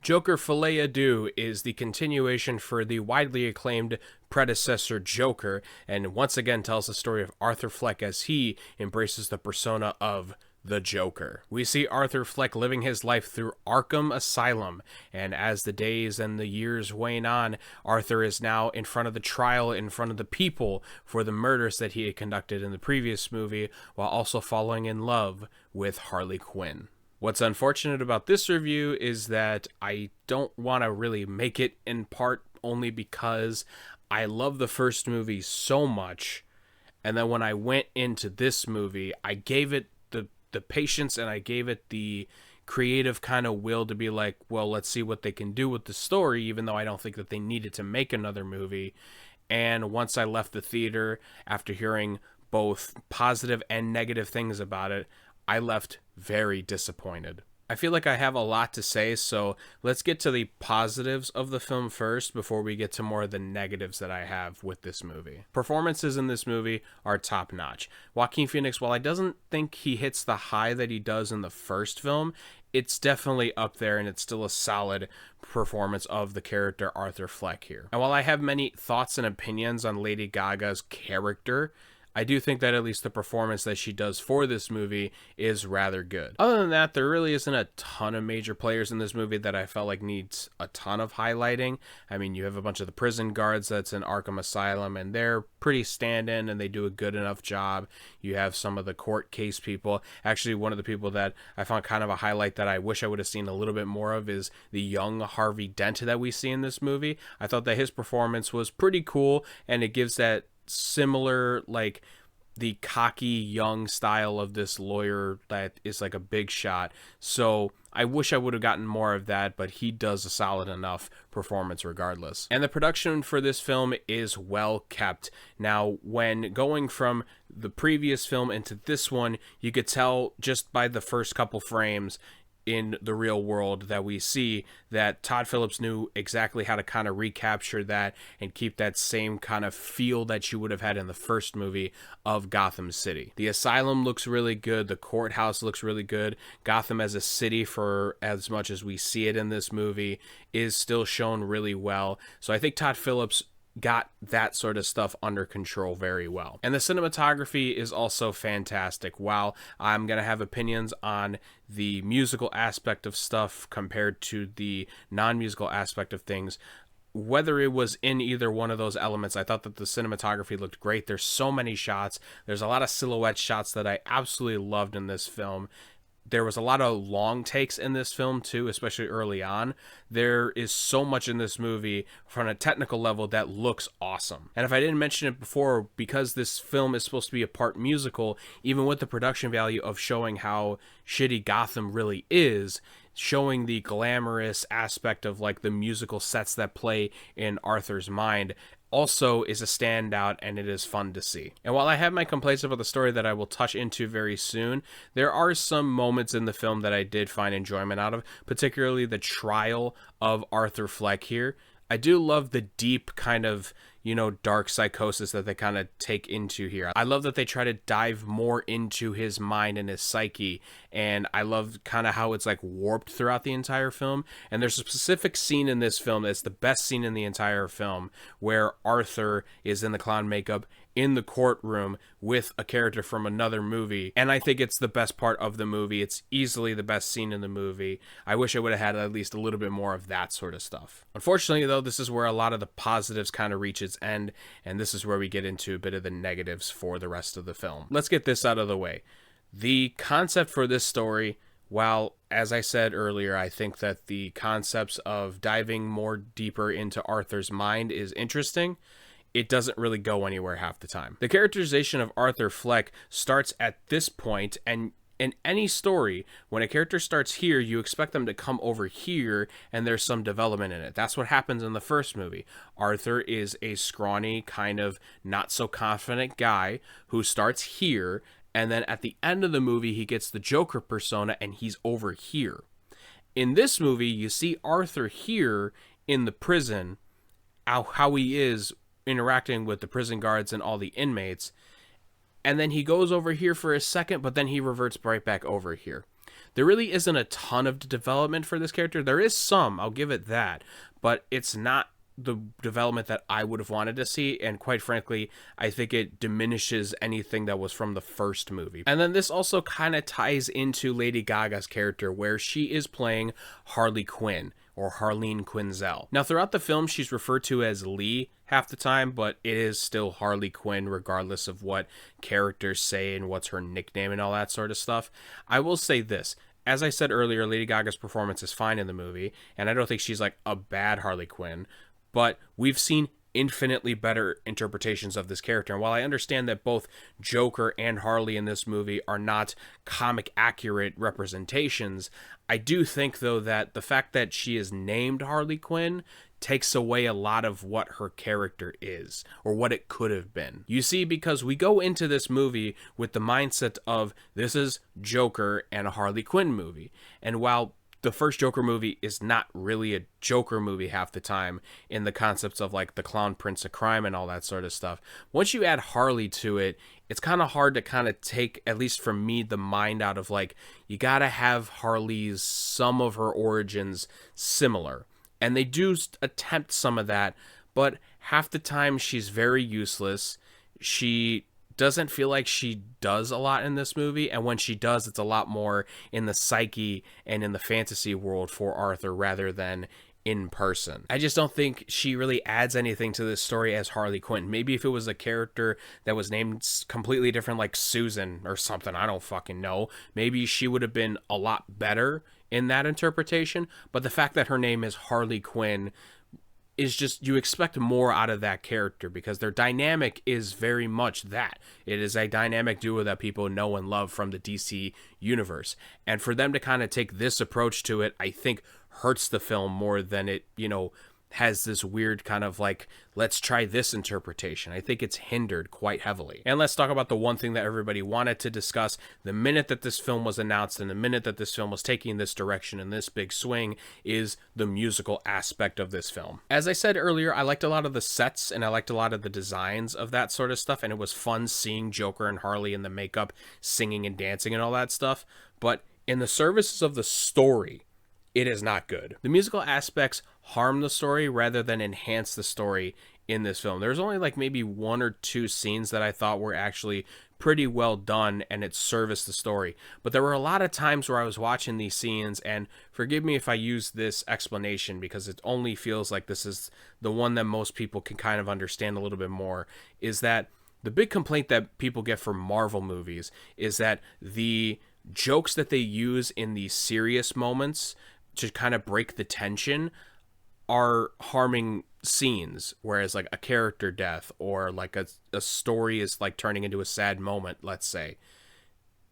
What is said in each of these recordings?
Joker Folie Deux is the continuation for the widely acclaimed predecessor Joker, and once again tells the story of Arthur Fleck as he embraces the persona of the Joker. We see Arthur Fleck living his life through Arkham Asylum, and as the days and the years wane on, Arthur is now in front of the trial, in front of the people, for the murders that he had conducted in the previous movie, while also falling in love with Harley Quinn. What's unfortunate about this review is that I don't want to really make it, in part only because I love the first movie so much, and then when I went into this movie, I gave it the patience and I gave it the creative kind of will to be like, well, let's see what they can do with the story, even though I don't think that they needed to make another movie. And once I left the theater, after hearing both positive and negative things about it, I left very disappointed. I feel like I have a lot to say, so let's get to the positives of the film first before we get to more of the negatives that I have with this movie. Performances in this movie are top-notch. Joaquin Phoenix, while I doesn't think he hits the high that he does in the first film, it's definitely up there, and it's still a solid performance of the character Arthur Fleck here. And while I have many thoughts and opinions on Lady Gaga's character, I do think that at least the performance that she does for this movie is rather good. Other than that, there really isn't a ton of major players in this movie that I felt like needs a ton of highlighting. I mean, you have a bunch of the prison guards that's in Arkham Asylum, and they're pretty stand-in, and they do a good enough job. You have some of the court case people. Actually, one of the people that I found kind of a highlight that I wish I would have seen a little bit more of is the young Harvey Dent that we see in this movie. I thought that his performance was pretty cool, and it gives that similar, like, the cocky young style of this lawyer that is like a big shot. So I wish I would have gotten more of that, but he does a solid enough performance regardless. And the production for this film is well kept. Now, when going from the previous film into this one, you could tell just by the first couple frames in the real world that we see that Todd Phillips knew exactly how to kind of recapture that and keep that same kind of feel that you would have had in the first movie of Gotham City. The asylum looks really good. The courthouse looks really good. Gotham as a city, for as much as we see it in this movie, is still shown really well. So I think Todd Phillips got that sort of stuff under control very well. And the cinematography is also fantastic. While I'm going to have opinions on the musical aspect of stuff compared to the non-musical aspect of things, whether it was in either one of those elements, I thought that the cinematography looked great. There's so many shots. There's a lot of silhouette shots that I absolutely loved in this film. There was a lot of long takes in this film too, especially early on. There is so much in this movie from a technical level that looks awesome. And if I didn't mention it before, because this film is supposed to be a part musical, even with the production value of showing how shitty Gotham really is, showing the glamorous aspect of like the musical sets that play in Arthur's mind, also is a standout, and it is fun to see. And while I have my complaints about the story that I will touch into very soon, there are some moments in the film that I did find enjoyment out of, particularly the trial of Arthur Fleck here. I do love the deep kind of, dark psychosis that they kind of take into here. I love that they try to dive more into his mind and his psyche, and I love kind of how it's like warped throughout the entire film. And there's a specific scene in this film that's the best scene in the entire film, where Arthur is in the clown makeup in the courtroom with a character from another movie, and I think it's the best part of the movie. It's easily the best scene in the movie. I wish I would have had at least a little bit more of that sort of stuff. Unfortunately, though, this is where a lot of the positives kind of reach its end, and this is where we get into a bit of the negatives for the rest of the film. Let's get this out of the way. The concept for this story, while, as I said earlier, I think that the concepts of diving more deeper into Arthur's mind is interesting, it doesn't really go anywhere half the time. The characterization of Arthur Fleck starts at this point, and in any story, when a character starts here, you expect them to come over here, and there's some development in it. That's what happens in the first movie. Arthur is a scrawny, kind of not-so-confident guy who starts here, and then at the end of the movie, he gets the Joker persona, and he's over here. In this movie, you see Arthur here in the prison, how he is interacting with the prison guards and all the inmates. And then he goes over here for a second, but then he reverts right back over here. There really isn't a ton of development for this character. There is some, I'll give it that, but it's not the development that I would have wanted to see, and quite frankly, I think it diminishes anything that was from the first movie. And then this also kind of ties into Lady Gaga's character, where she is playing Harley Quinn, or Harleen Quinzel. Now, throughout the film, she's referred to as Lee half the time, but it is still Harley Quinn, regardless of what characters say and what's her nickname and all that sort of stuff. I will say this. As I said earlier, Lady Gaga's performance is fine in the movie, and I don't think she's like a bad Harley Quinn, but we've seen infinitely better interpretations of this character. And while I understand that both Joker and Harley in this movie are not comic accurate representations, I do think, though, that the fact that she is named Harley Quinn takes away a lot of what her character is, or what it could have been. You see, because we go into this movie with the mindset of this is Joker and a Harley Quinn movie. And while the first Joker movie is not really a Joker movie half the time in the concepts of like the Clown Prince of Crime and all that sort of stuff, once you add Harley to it, it's kind of hard to kind of take, at least for me, the mind out of like, you gotta have Harley's, some of her origins similar. And they do attempt some of that, but half the time she's very useless. She doesn't feel like she does a lot in this movie, and when she does, it's a lot more in the psyche and in the fantasy world for Arthur rather than in person. I just don't think she really adds anything to this story as Harley Quinn. Maybe if it was a character that was named completely different, like Susan or something, I don't fucking know, maybe she would have been a lot better in that interpretation. But the fact that her name is Harley Quinn is just, you expect more out of that character, because their dynamic is very much that. It is a dynamic duo that people know and love from the DC universe. And for them to kind of take this approach to it, I think hurts the film more than it, has this weird kind of like, let's try this interpretation. I think it's hindered quite heavily. And let's talk about the one thing that everybody wanted to discuss the minute that this film was announced and the minute that this film was taking this direction and this big swing, is the musical aspect of this film. As I said earlier, I liked a lot of the sets and I liked a lot of the designs of that sort of stuff, and it was fun seeing Joker and Harley in the makeup singing and dancing and all that stuff. But in the services of the story, it is not good. The musical aspects harm the story rather than enhance the story in this film. There's only like maybe one or two scenes that I thought were actually pretty well done and it serviced the story. But there were a lot of times where I was watching these scenes, and forgive me if I use this explanation because it only feels like this is the one that most people can kind of understand a little bit more, is that the big complaint that people get from Marvel movies is that the jokes that they use in these serious moments to kind of break the tension are harming scenes, whereas like a character death or like a story is like turning into a sad moment, let's say,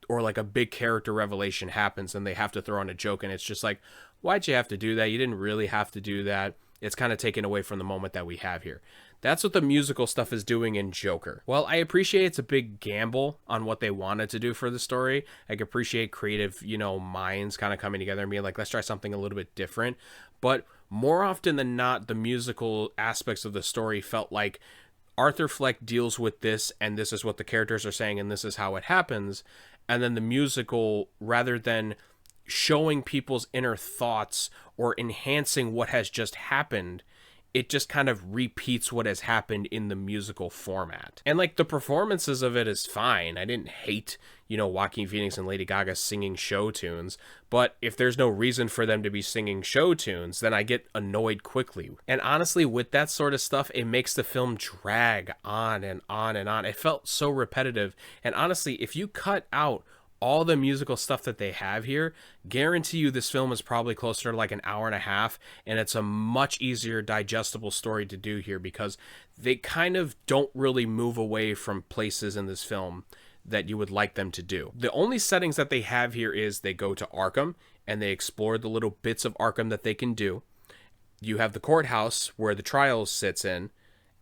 or like a big character revelation happens and they have to throw in a joke, and it's just like, why'd you have to do that? You didn't really have to do that. It's kind of taken away from the moment that we have here. That's what the musical stuff is doing in Joker. Well, I appreciate it's a big gamble on what they wanted to do for the story. I can appreciate creative, minds kind of coming together and being like, let's try something a little bit different. But more often than not, the musical aspects of the story felt like Arthur Fleck deals with this, and this is what the characters are saying, and this is how it happens. And then the musical, rather than showing people's inner thoughts or enhancing what has just happened, it just kind of repeats what has happened in the musical format. And like the performances of it is fine. I didn't hate, Joaquin Phoenix and Lady Gaga singing show tunes, but if there's no reason for them to be singing show tunes, then I get annoyed quickly. And honestly, with that sort of stuff, it makes the film drag on and on and on. It felt so repetitive. And honestly, if you cut out all the musical stuff that they have here, guarantee you this film is probably closer to like an hour and a half, and it's a much easier digestible story to do here because they kind of don't really move away from places in this film that you would like them to do. The only settings that they have here is they go to Arkham and they explore the little bits of Arkham that they can do. You have the courthouse where the trial sits in,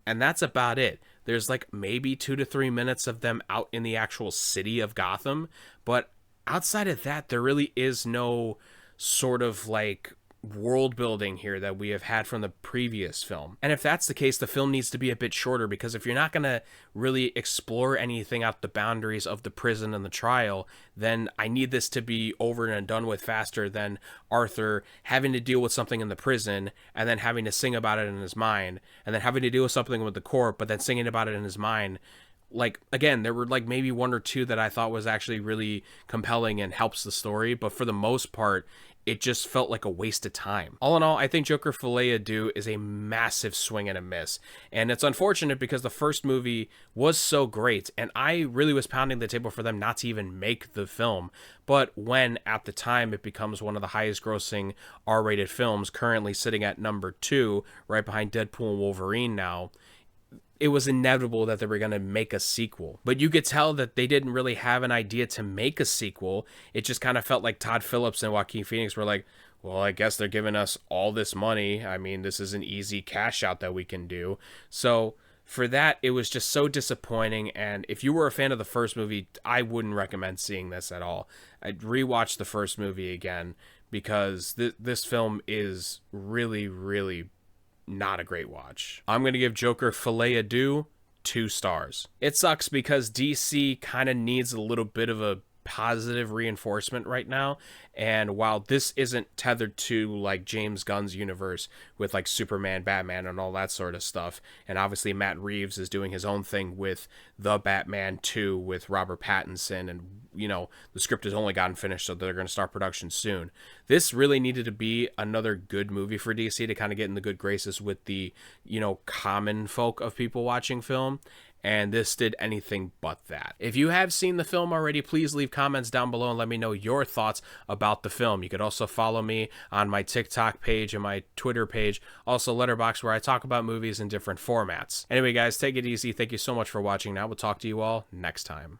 and that's about it. There's like maybe 2 to 3 minutes of them out in the actual city of Gotham. But outside of that, there really is no sort of like world building here that we have had from the previous film. And if that's the case, the film needs to be a bit shorter, because if you're not going to really explore anything out the boundaries of the prison and the trial, then I need this to be over and done with faster than Arthur having to deal with something in the prison and then having to sing about it in his mind, and then having to deal with something with the court but then singing about it in his mind. Like, again, there were like maybe one or two that I thought was actually really compelling and helps the story, but for the most part, it just felt like a waste of time. All in all, I think Joker Folie Deux is a massive swing and a miss. And it's unfortunate because the first movie was so great, and I really was pounding the table for them not to even make the film. But when, at the time, it becomes one of the highest grossing R-rated films, currently sitting at number 2, right behind Deadpool and Wolverine now, it was inevitable that they were going to make a sequel. But you could tell that they didn't really have an idea to make a sequel. It just kind of felt like Todd Phillips and Joaquin Phoenix were like, well, I guess they're giving us all this money. I mean, this is an easy cash out that we can do. So for that, it was just so disappointing. And if you were a fan of the first movie, I wouldn't recommend seeing this at all. I'd rewatch the first movie again, because this film is really, really not a great watch. I'm going to give Joker Folie Deux 2 stars. It sucks because DC kind of needs a little bit of a positive reinforcement right now, and while this isn't tethered to like James Gunn's universe with like Superman, Batman, and all that sort of stuff, and obviously Matt Reeves is doing his own thing with The Batman 2 with Robert Pattinson, and you know, the script has only gotten finished, so they're going to start production soon. This really needed to be another good movie for DC to kind of get in the good graces with the, you know, common folk of people watching film, and this did anything but that. If you have seen the film already, please leave comments down below and let me know your thoughts about the film. You could also follow me on my TikTok page and my Twitter page, also Letterboxd, where I talk about movies in different formats. Anyway, guys, take it easy. Thank you so much for watching. Now we'll talk to you all next time.